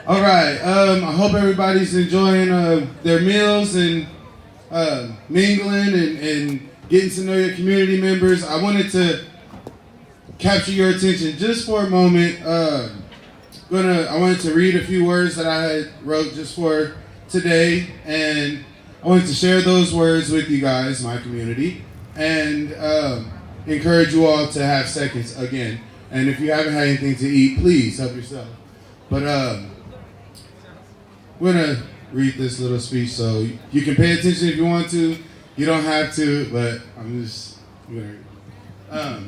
All right. I hope everybody's enjoying their meals and mingling and getting to know your community members. I wanted to capture your attention just for a moment. I wanted to read a few words that I had wrote just for today, and I wanted to share those words with you guys, my community, and encourage you all to have seconds again. And if you haven't had anything to eat, please help yourself. But we're gonna read this little speech, so you can pay attention if you want to. You don't have to, but I'm gonna read.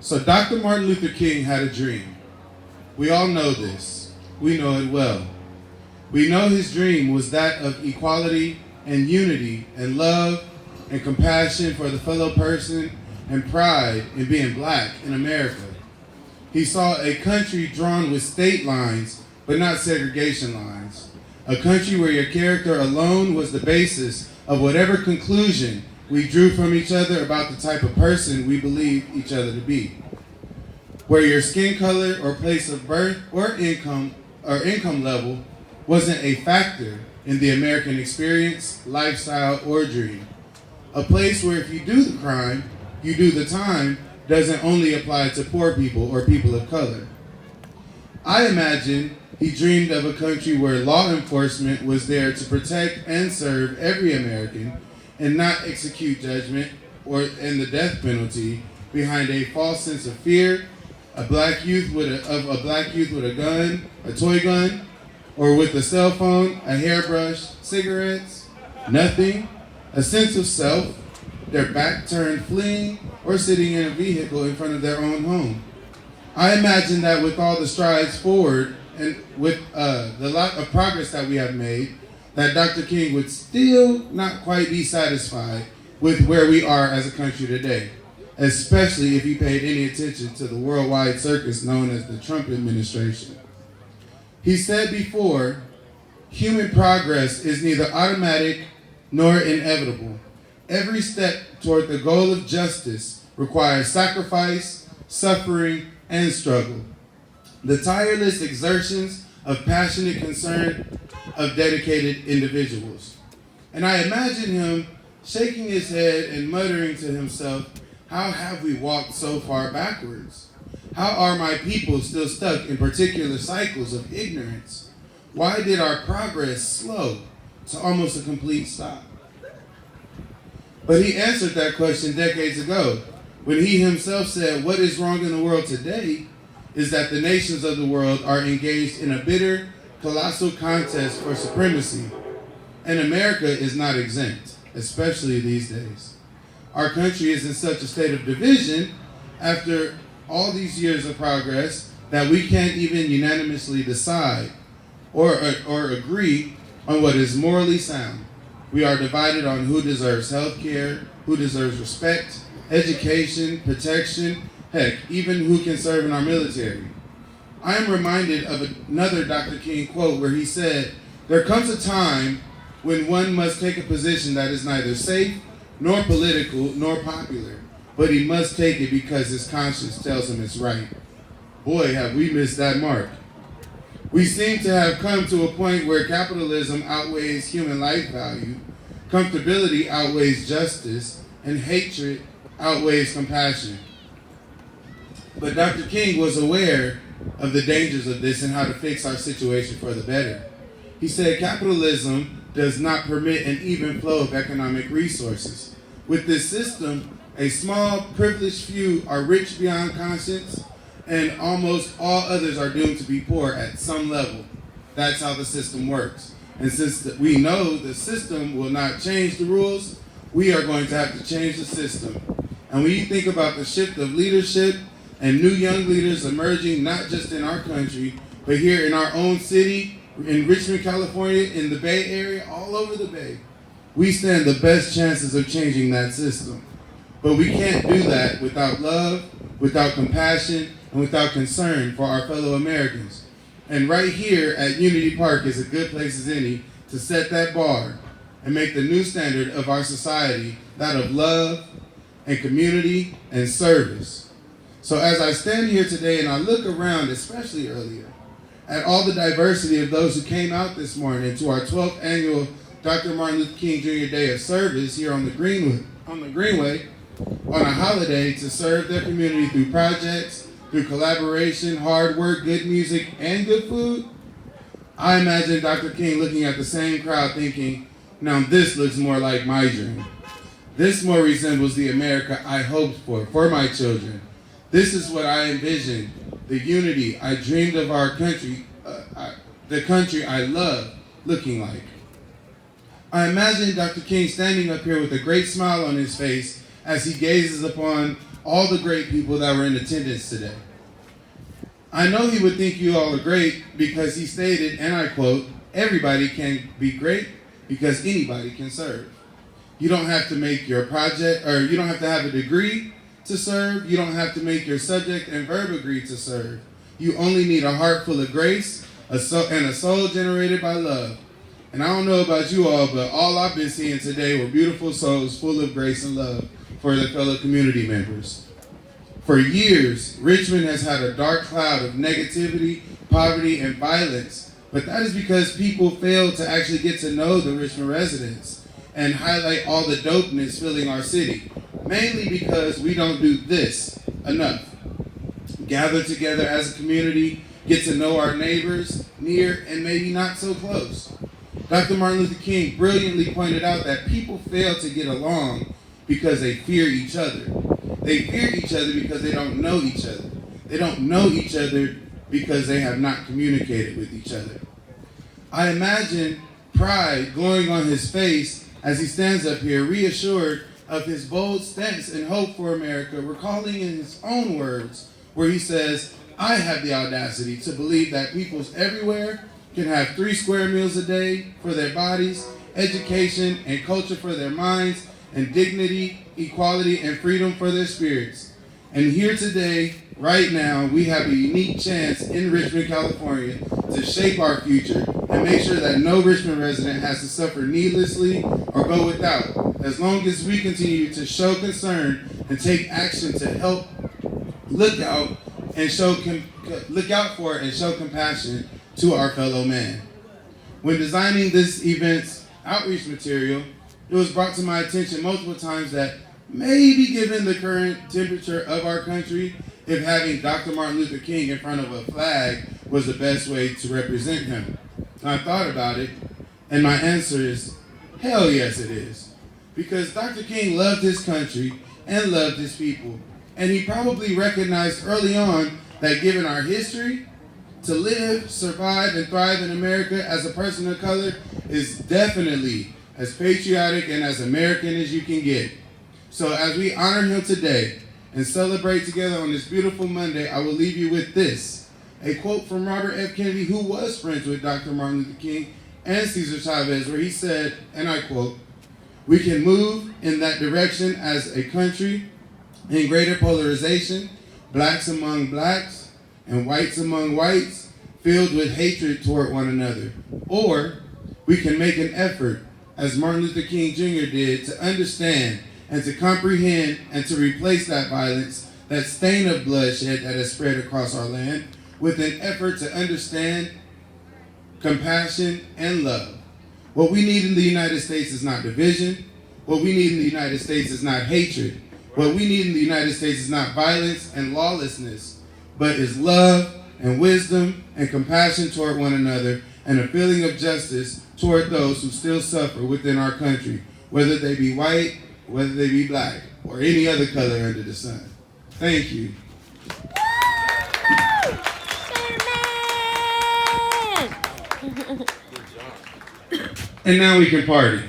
So Dr. Martin Luther King had a dream. We all know this. We know it well. We know his dream was that of equality and unity and love and compassion for the fellow person and pride in being black in America. He saw a country drawn with state lines, but not segregation lines. A country where your character alone was the basis of whatever conclusion we drew from each other about the type of person we believed each other to be. Where your skin color or place of birth or income level wasn't a factor in the American experience, lifestyle, or dream. A place where if you do the crime, you do the time doesn't only apply to poor people or people of color. I imagine he dreamed of a country where law enforcement was there to protect and serve every American and not execute judgment and the death penalty behind a false sense of fear, a black youth with a gun, a toy gun, or with a cell phone, a hairbrush, cigarettes, nothing, a sense of self, their back turned fleeing, or sitting in a vehicle in front of their own home. I imagine that with all the strides forward and with the lot of progress that we have made, that Dr. King would still not quite be satisfied with where we are as a country today, especially if he paid any attention to the worldwide circus known as the Trump administration. He said before, human progress is neither automatic nor inevitable. Every step toward the goal of justice requires sacrifice, suffering, and struggle. The tireless exertions of passionate concern of dedicated individuals. And I imagine him shaking his head and muttering to himself, how have we walked so far backwards? How are my people still stuck in particular cycles of ignorance? Why did our progress slow to almost a complete stop? But he answered that question decades ago when he himself said, what is wrong in the world today is that the nations of the world are engaged in a bitter, colossal contest for supremacy. And America is not exempt, especially these days. Our country is in such a state of division after all these years of progress that we can't even unanimously decide or agree on what is morally sound. We are divided on who deserves health care, who deserves respect, education, protection, heck, even who can serve in our military. I am reminded of another Dr. King quote where he said, there comes a time when one must take a position that is neither safe, nor political, nor popular, but he must take it because his conscience tells him it's right. Boy, have we missed that mark. We seem to have come to a point where capitalism outweighs human life value, comfortability outweighs justice, and hatred outweighs compassion. But Dr. King was aware of the dangers of this and how to fix our situation for the better. He said capitalism does not permit an even flow of economic resources. With this system, a small, privileged few are rich beyond conscience, and almost all others are doomed to be poor at some level. That's how the system works. And since we know the system will not change the rules, we are going to have to change the system. And when you think about the shift of leadership and new young leaders emerging, not just in our country, but here in our own city, in Richmond, California, in the Bay Area, all over the Bay, we stand the best chances of changing that system. But we can't do that without love, without compassion, and without concern for our fellow Americans. And right here at Unity Park is a good place as any to set that bar and make the new standard of our society that of love and community and service. So as I stand here today and I look around, especially earlier, at all the diversity of those who came out this morning to our 12th annual Dr. Martin Luther King Jr. Day of Service here on the Greenway, on a holiday to serve their community through projects, through collaboration, hard work, good music, and good food, I imagine Dr. King looking at the same crowd thinking, now this looks more like my dream. This more resembles the America I hoped for my children. This is what I envisioned, the unity I dreamed of our country, the country I love, looking like. I imagine Dr. King standing up here with a great smile on his face as he gazes upon all the great people that were in attendance today. I know he would think you all are great because he stated, and I quote, everybody can be great because anybody can serve. You don't have to make your project, or you don't have to have a degree to serve. You don't have to make your subject and verb agree to serve. You only need a heart full of grace and a soul generated by love. And I don't know about you all, but all I've been seeing today were beautiful souls full of grace and love for their fellow community members. For years, Richmond has had a dark cloud of negativity, poverty, and violence, but that is because people failed to actually get to know the Richmond residents and highlight all the dopeness filling our city, mainly because we don't do this enough. Gather together as a community, get to know our neighbors, near and maybe not so close. Dr. Martin Luther King brilliantly pointed out that people fail to get along because they fear each other. They fear each other because they don't know each other. They don't know each other because they have not communicated with each other. I imagine pride glowing on his face as he stands up here, reassured of his bold stance and hope for America, recalling in his own words where he says, I have the audacity to believe that peoples everywhere can have 3 square meals a day for their bodies, education and culture for their minds, and dignity, equality, and freedom for their spirits. And here today, right now, we have a unique chance in Richmond, California to shape our future and make sure that no Richmond resident has to suffer needlessly or go without, as long as we continue to show concern and take action to help look out for and show compassion to our fellow man. When designing this event's outreach material, it was brought to my attention multiple times that maybe given the current temperature of our country, if having Dr. Martin Luther King in front of a flag was the best way to represent him. And I thought about it, and my answer is, hell yes it is. Because Dr. King loved his country and loved his people. And he probably recognized early on that given our history, to live, survive, and thrive in America as a person of color is definitely as patriotic and as American as you can get. So as we honor him today and celebrate together on this beautiful Monday, I will leave you with this, a quote from Robert F. Kennedy, who was friends with Dr. Martin Luther King and Cesar Chavez, where he said, and I quote, "We can move in that direction as a country in greater polarization, blacks among blacks and whites among whites, filled with hatred toward one another. Or we can make an effort, as Martin Luther King Jr. did, to understand and to comprehend and to replace that violence, that stain of bloodshed that has spread across our land, with an effort to understand compassion and love. What we need in the United States is not division. What we need in the United States is not hatred. What we need in the United States is not violence and lawlessness, but is love and wisdom and compassion toward one another and a feeling of justice toward those who still suffer within our country, whether they be white, whether they be black, or any other color under the sun." Thank you. And now we can party.